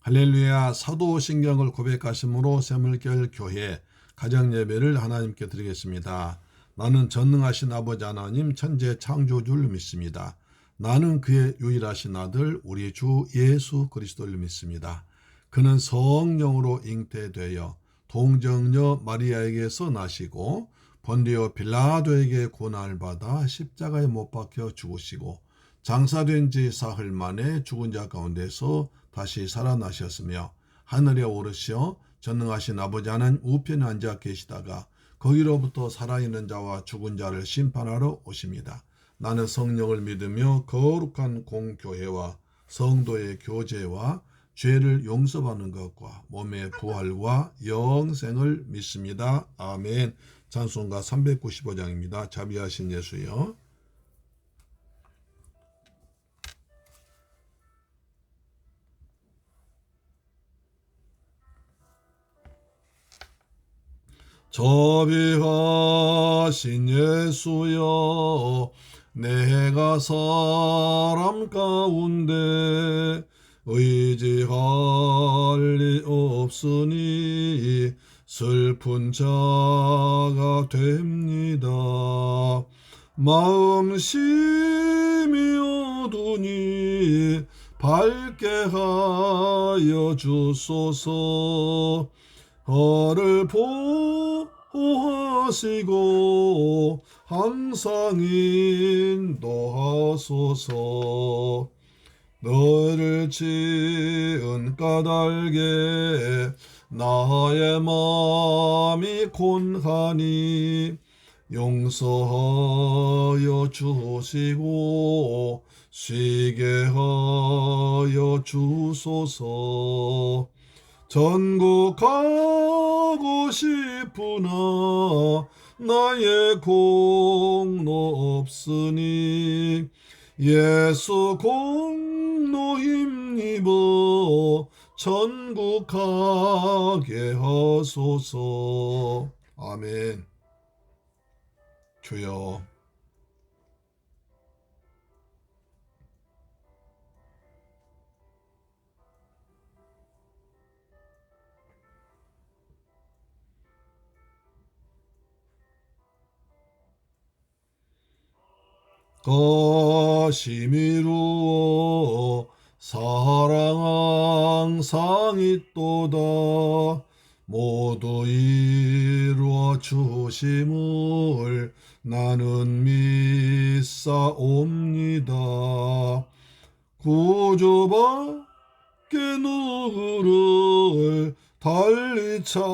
할렐루야. 사도신경을 고백하심으로 샘물결 교회 가정예배를 하나님께 드리겠습니다. 나는 전능하신 아버지 하나님 천재 창조주를 믿습니다. 나는 그의 유일하신 아들 우리 주 예수 그리스도를 믿습니다. 그는 성령으로 잉태되어 동정녀 마리아에게서 나시고 본디오 빌라도에게 고난을 받아 십자가에 못 박혀 죽으시고 장사된 지 사흘 만에 죽은 자 가운데서 다시 살아나셨으며 하늘에 오르시어 전능하신 아버지 하나님 우편에 앉아 계시다가 거기로부터 살아있는 자와 죽은 자를 심판하러 오십니다. 나는 성령을 믿으며 거룩한 공교회와 성도의 교제와 죄를 용서받는 것과 몸의 부활과 영생을 믿습니다. 아멘. 찬송가 395장입니다. 자비하신 예수여. 자비하신 예수여, 내가 사람 가운데 의지할 리 없으니 슬픈 자가 됩니다. 마음 심히 어두니 밝게 하여 주소서. 저를 보호하시고 항상 인도하소서. 너를 지은 까닭에 나의 마음이 곤하니 용서하여 주시고 쉬게 하여 주소서. 전국 가고 싶으나 나의 공로 없으니 예수 공로 힘입어 전국 가게 하소서. 아멘. 주여, 가심 이루어 사랑 항상 있도다. 모두 이루어 주심을 나는 믿사옵니다. 구주밖에 누구를 달리 찾아보리요.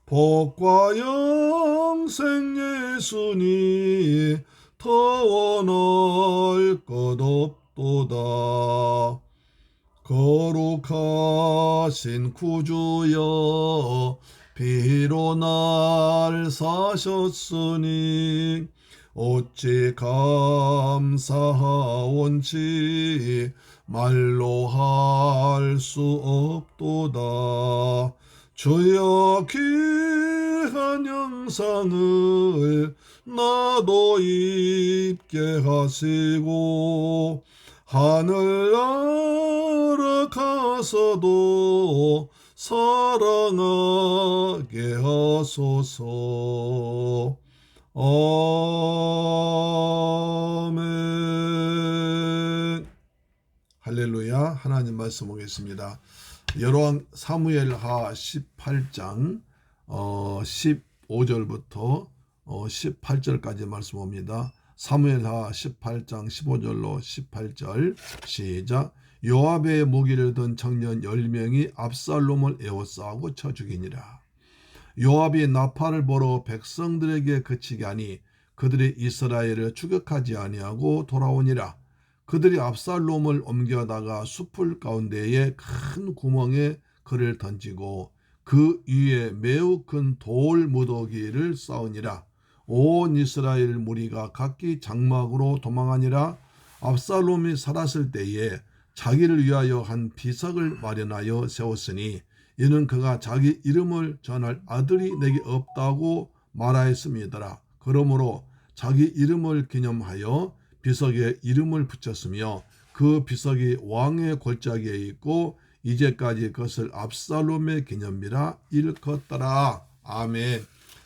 복과 영생 예수니 더 원할 것 없도다. 거룩하신 구주여, 비로 날 사셨으니 어찌 감사하온지 말로 할 수 없도다. 주여, 귀한 영상을 나도 입게 하시고 하늘 날아가서도 사랑하게 하소서. 아멘. 할렐루야. 하나님 말씀 보겠습니다. 여로왕 사무엘하 18장 15절부터 18절까지 말씀 봅니다. 사무엘하 18장 15절로 18절 시작. 요압의 무기를 든 청년 10명이 압살롬을 에워싸고 쳐 죽이니라. 요압이 나팔을 보러 백성들에게 그치게 하니 그들이 이스라엘을 추격하지 아니하고 돌아오니라. 그들이 압살롬을 옮겨다가 숲을 가운데에 큰 구멍에 그를 던지고 그 위에 매우 큰 돌 무더기를 쌓으니라. 온 이스라엘 무리가 각기 장막으로 도망하니라. 압살롬이 살았을 때에 자기를 위하여 한 비석을 마련하여 세웠으니 이는 그가 자기 이름을 전할 아들이 내게 없다고 말하였음이더라. 그러므로 자기 이름을 기념하여 비석에 이름을 붙였으며 그 비석이 왕의 골짜기에 있고 이제까지 그것을 압살롬의 기념비라 일컫더라. 아멘.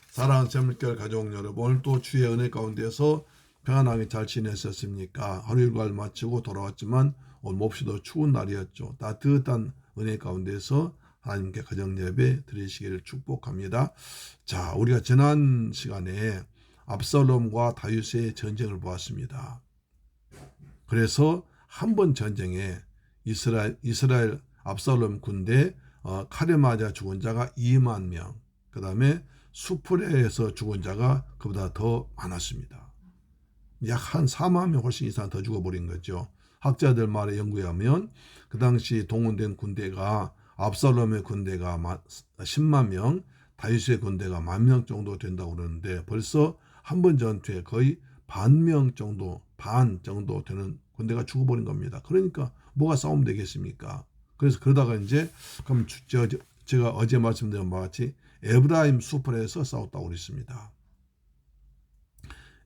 사랑하는 새물결 가족 여러분, 오늘 또 주의 은혜 가운데서 평안하게 잘 지내셨습니까? 하루 일과를 마치고 돌아왔지만 오늘 몹시도 추운 날이었죠. 따뜻한 은혜 가운데서 하나님께 가정 예배 드리시기를 축복합니다. 자, 우리가 지난 시간에 압살롬과 다윗의 전쟁을 보았습니다. 그래서 한 번 전쟁에 이스라엘 압살롬 군대 칼에 맞아 죽은 자가 2만 명, 그 다음에 수풀에서 죽은 자가 그보다 더 많았습니다. 약 한 4만 명 훨씬 이상 더 죽어버린 거죠. 학자들 말에 연구에 하면 그 당시 동원된 군대가 압살롬의 군대가 10만 명, 다윗의 군대가 10,000명 정도 된다고 그러는데 벌써 한 번 전투에 거의 반 정도 되는 군대가 죽어버린 겁니다. 그러니까 뭐가 싸움 되겠습니까? 그래서 그러다가 이제 그럼 제가 어제 말씀드린 바와 같이 에브라임 숲에서 싸웠다고 그랬습니다.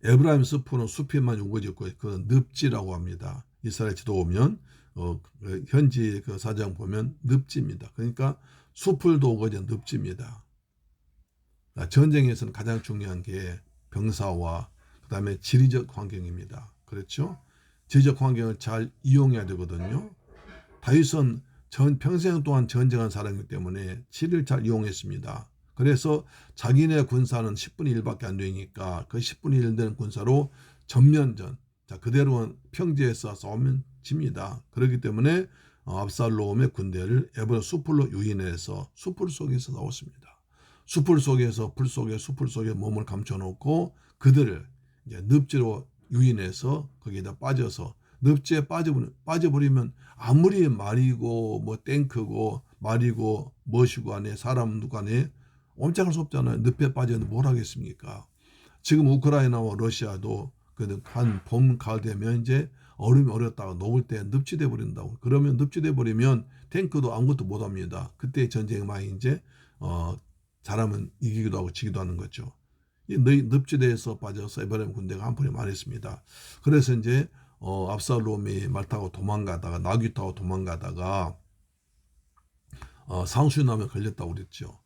에브라임 숲은 숲에만 우거졌고 그건 늪지라고 합니다. 이스라엘 지도 보면 현지 그 사정 보면 늪지입니다. 그러니까 숲을도 우거진 늪지입니다. 전쟁에서는 가장 중요한 게 병사와 그 다음에 지리적 환경입니다. 그렇죠? 지리적 환경을 잘 이용해야 되거든요. 다윗은 평생 동안 전쟁한 사람이기 때문에 지리를 잘 이용했습니다. 그래서 자기네 군사는 10분의 1밖에 안 되니까 그 10분의 1 되는 군사로 전면전, 그대로 평지에서 싸우면 집니다. 그렇기 때문에 압살롬의 군대를 에브라 수풀로 유인해서 수풀 속에서 싸웠습니다. 수풀 속에서 수풀 속에 몸을 감춰놓고 그들을 이제 늪지로 유인해서 거기에다 빠져서 늪지에 빠져버리면 아무리 말이고 뭐 탱크고 말이고 머시고 안에 사람도 간에 옴짝할 수 없잖아요. 늪에 빠졌는데 뭘 하겠습니까? 지금 우크라이나와 러시아도 한 봄, 가을 되면 이제 얼음이 얼었다가 녹을 때 늪지돼 버린다고. 그러면 늪지돼 버리면 탱크도 아무것도 못 합니다. 그때 전쟁이 많이 이제 잘하면 이기기도 하고 지기도 하는 거죠. 이 늪지대에서 빠져서 에브라임 군대가 한풀이 말했습니다. 그래서 이제 압살롬이 말 타고 도망가다가 나귀 타고 도망가다가 상수남에 걸렸다고 그랬죠.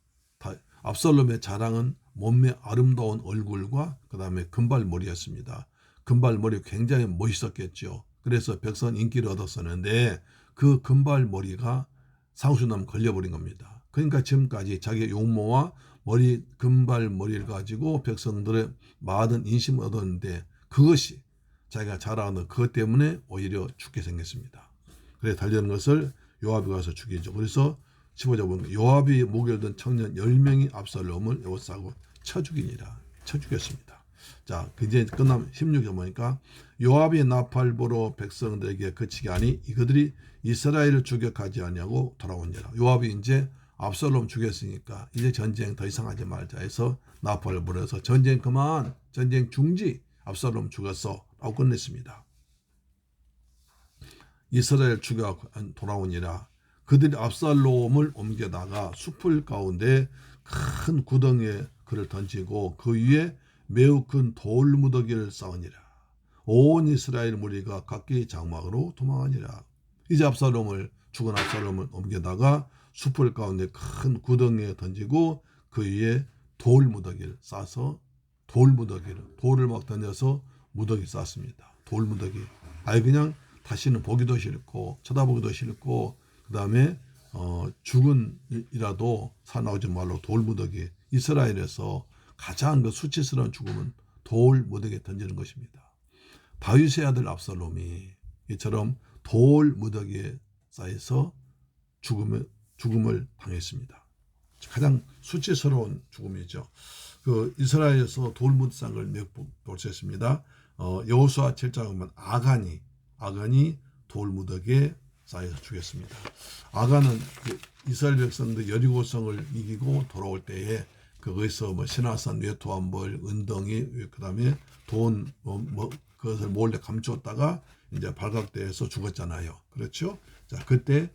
압살롬의 자랑은 몸매 아름다운 얼굴과 그 다음에 금발머리였습니다. 금발머리 굉장히 멋있었겠죠. 그래서 백성 인기를 얻었었는데 그 금발머리가 상수남 걸려버린 겁니다. 그러니까 지금까지 자기 용모와 금발머리를 가지고 백성들의 많은 인심을 얻었는데 그것이 자기가 자랑하는 그것 때문에 오히려 죽게 생겼습니다. 그래서 달려는 것을 요압이 가서 죽이죠. 그래서 15절 보면 요압이 목에 든 청년 10명이 압살롬을 에워싸고 쳐 죽였습니다. 자, 이제 끝나면 16절 보니까 요압이 나팔보로 백성들에게 그치게 하니 이그들이 이스라엘을 추격하지 아니하고 돌아오니라. 요압이 이제 압살롬 죽였으니까 이제 전쟁 더 이상 하지 말자 해서 나팔을 불어서 전쟁 그만, 전쟁 중지, 압살롬 죽었어 라고 끝냈습니다. 이스라엘 추격하고 돌아오니라. 그들이 압살롬을 옮겨다가 숲을 가운데 큰 구덩이에 그를 던지고 그 위에 매우 큰 돌무더기를 쌓으니라. 온 이스라엘 무리가 각기 장막으로 도망하니라. 이제 죽은 압살롬을 옮겨다가 숲을 가운데 큰 구덩이에 던지고 그 위에 돌무더기를 싸서 돌을 막 던져서 무더기 쌌습니다. 돌무더기. 그냥 다시는 보기도 싫고 쳐다보기도 싫고 그 다음에 죽은이라도 사나오지 말로 돌무더기. 이스라엘에서 가장 그 수치스러운 죽음은 돌무더기에 던지는 것입니다. 다윗의 아들 압살롬이 이처럼 돌무더기에 쌓여서 죽음을 당했습니다. 가장 수치스러운 죽음이죠. 그 이스라엘에서 돌무더기를 몇 번 볼 수 있습니다. 여호수아 7장에 보면 아간이 돌무더기에 쌓여서 죽였습니다. 아간은 이스라엘 백성들 여리고성을 이기고 돌아올 때에 거기서 신화산 외투한벌, 은덩이, 그 다음에 돈 그것을 몰래 감췄다가 이제 발각돼서 죽었잖아요. 그렇죠? 자, 그때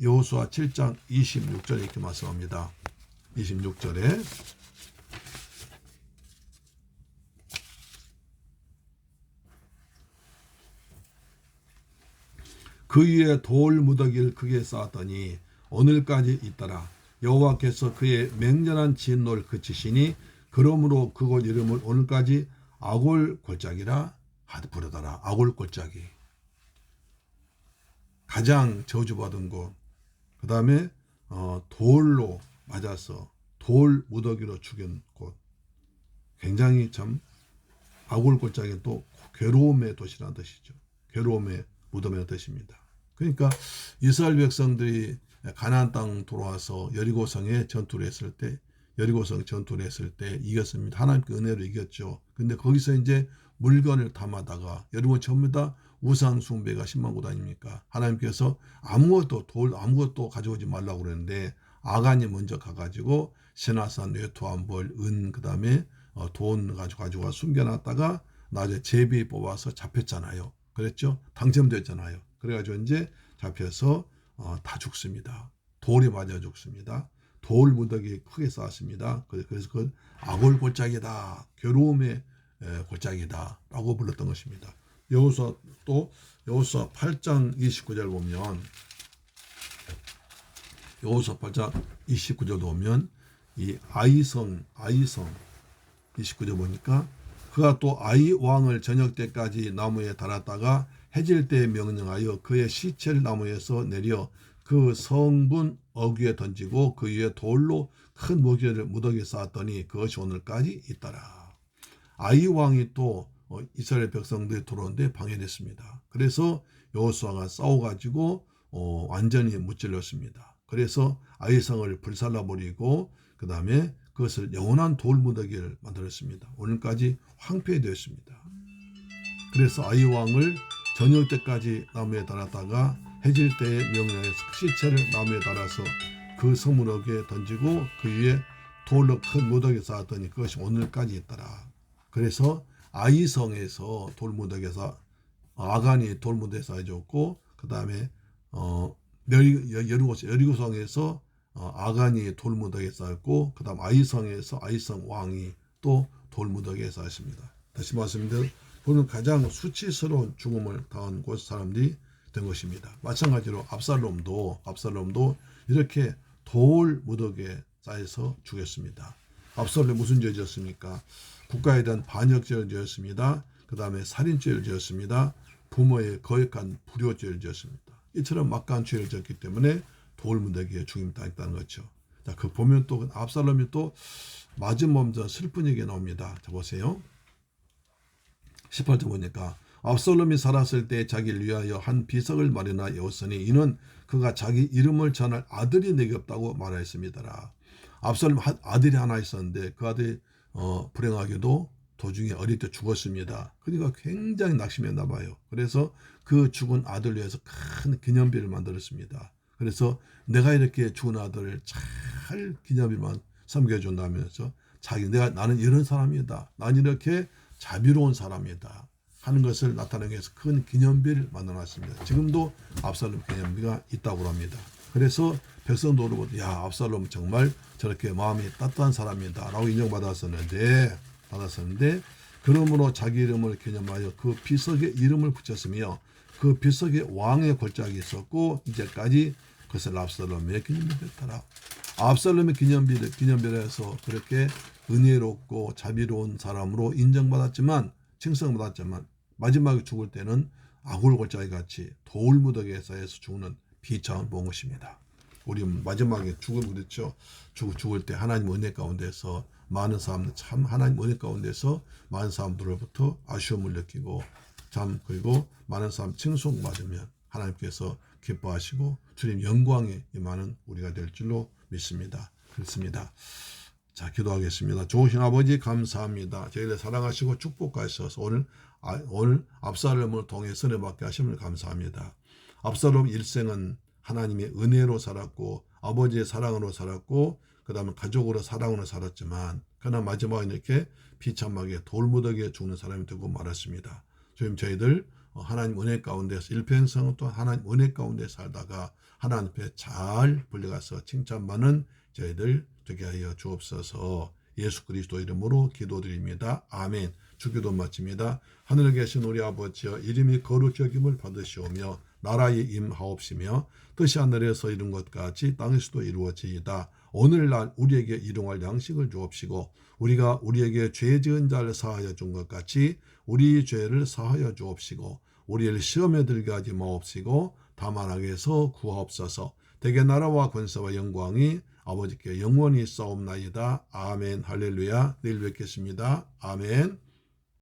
여호수아 7장 26절에 이렇게 말씀합니다. 26절에 그 위에 돌 무더기를 크게 쌓았더니 오늘까지 있더라. 여호와께서 그의 맹렬한 진노를 그치시니 그러므로 그곳 이름을 오늘까지 아골골짜기라 부르더라. 아골골짜기. 가장 저주받은 곳. 그 다음에 돌로 맞아서 돌 무더기로 죽인 곳. 굉장히 참 아골골짜기는 또 괴로움의 도시라는 뜻이죠. 괴로움의 무덤의 뜻입니다. 그러니까 이스라엘 백성들이 가나안 땅 돌아와서 여리고성에 전투를 했을 때 이겼습니다. 하나님께 은혜로 이겼죠. 근데 거기서 이제 물건을 담아다가 여러분 전부 다 우상 숭배가 심한 곳 아닙니까? 하나님께서 아무것도 가져오지 말라고 그러는데 아간이 먼저 가가지고 세나산, 외투한벌, 은, 그 다음에 돈 가지고 숨겨놨다가 나중에 제비 뽑아서 잡혔잖아요. 그랬죠? 당첨됐잖아요. 그래가지고 이제 잡혀서 다 죽습니다. 돌에 맞아 죽습니다. 돌 무더기 크게 쌓았습니다. 그래서 그 아골골짜기다, 괴로움의 골짜기다 라고 불렀던 것입니다. 여호수아 8장 29절 보면 여호수아 8장 29절 보면 이 아이성 29절 보니까 그가 또 아이 왕을 저녁 때까지 나무에 달았다가 해질 때에 명령하여 그의 시체를 나무에서 내려 그 성분 어귀에 던지고 그 위에 돌로 큰 무더기를 쌓았더니 그것이 오늘까지 있더라. 아이 왕이 또 이스라엘 백성들이 들어오는데 방해됐습니다. 그래서 여호수아가 싸워가지고 완전히 무찔렀습니다. 그래서 아이성을 불살라버리고 그 다음에 그것을 영원한 돌 무더기를 만들었습니다. 오늘까지 황폐되었습니다. 그래서 아이 왕을 저녁 때까지 나무에 달았다가 해질 때에 명령해서 시체를 나무에 달아서 그 성문어귀에 던지고 그 위에 돌로 큰 무더기 쌓았더니 그것이 오늘까지 있더라. 그래서 아이성에서 돌무더기에서 아간이 돌무더기에 쌓여졌고 그 다음에 여리고성에서 아간이 돌무더기에 쌓였고 그 다음 아이성에서 아이성 왕이 또 돌무더기에 쌓였습니다. 다시 말씀드리면 그는 가장 수치스러운 죽음을 당한 곳 사람들이 된 것입니다. 마찬가지로 압살롬도 이렇게 돌 무더기에 쌓여서 죽였습니다. 압살롬이 무슨 죄를 지었습니까? 국가에 대한 반역죄를 지었습니다. 그 다음에 살인죄를 지었습니다. 부모의 거역한 불효죄를 지었습니다. 이처럼 막강한 죄를 지었기 때문에 돌 무더기에 죽임을 당했다는 거죠. 자, 그 보면 또 압살롬이 또 맞은 몸자 슬픈 얘기가 나옵니다. 자, 보세요. 18절 보니까 압살롬이 살았을 때 자기를 위하여 한 비석을 마련하였으니 이는 그가 자기 이름을 전할 아들이 내게 없다고 말하였습니다. 압살롬 아들이 하나 있었는데 그 아들이 불행하게도 도중에 어릴 때 죽었습니다. 그러니까 굉장히 낙심했나 봐요. 그래서 그 죽은 아들을 위해서 큰 기념비를 만들었습니다. 그래서 내가 이렇게 죽은 아들을 잘 기념비만 섬겨준다면서 나는 이런 사람이다. 나는 이렇게 자비로운 사람이다 하는 것을 나타내기 위해서 큰 기념비를 만들어놨습니다. 지금도 압살롬 기념비가 있다고 합니다. 그래서 백성들로부터 야 압살롬 정말 저렇게 마음이 따뜻한 사람이다 라고 인정받았었는데 그러므로 자기 이름을 기념하여 그 비석에 이름을 붙였으며 그 비석에 왕의 골짜기 있었고 이제까지 그것을 압살롬의 기념비였더라. 압살롬의 기념비를 해서 그렇게 은혜롭고 자비로운 사람으로 인정받았지만 칭송받았지만 마지막에 죽을 때는 아골골짜기 같이 돌무더기에 쌓여서 죽는 비참한 본 것입니다. 우리 마지막에 죽을 때 하나님 은혜 가운데서 많은 사람들 참 하나님 은혜 가운데서 많은 사람들로부터 아쉬움을 느끼고 그리고 많은 사람 칭송받으면 하나님께서 기뻐하시고 주님 영광에 임하는 우리가 될 줄로 믿습니다. 그렇습니다. 자, 기도하겠습니다. 좋으신 아버지 감사합니다. 저희를 사랑하시고 축복하셔서 오늘 압살롬을 통해 선회받게 하심을 감사합니다. 압살롬 일생은 하나님의 은혜로 살았고 아버지의 사랑으로 살았고 그 다음에 가족으로 사랑으로 살았지만 그러나 마지막에 이렇게 비참하게 돌무더기에 죽는 사람이 되고 말았습니다. 주님 저희들 하나님 은혜 가운데서 일평생 또 하나님 은혜 가운데 살다가 하나님 앞에 잘 불려가서 칭찬받는 저희들 되게 하여 주옵소서. 예수 그리스도 이름으로 기도드립니다. 아멘. 주기도 마칩니다. 하늘에 계신 우리 아버지여 이름이 거룩히 여김을 받으시오며 나라에 임하옵시며 뜻이 하늘에서 이룬 것 같이 땅에서도 이루어지이다. 오늘날 우리에게 일용할 양식을 주옵시고 우리가 우리에게 죄 지은 자를 사하여 준 것 같이 우리 죄를 사하여 주옵시고 우리를 시험에 들게 하지 마옵시고 다만 악에서 구하옵소서. 대개 나라와 권세와 영광이 아버지께 영원히 있사옵나이다. 아멘. 할렐루야. 내일 뵙겠습니다. 아멘.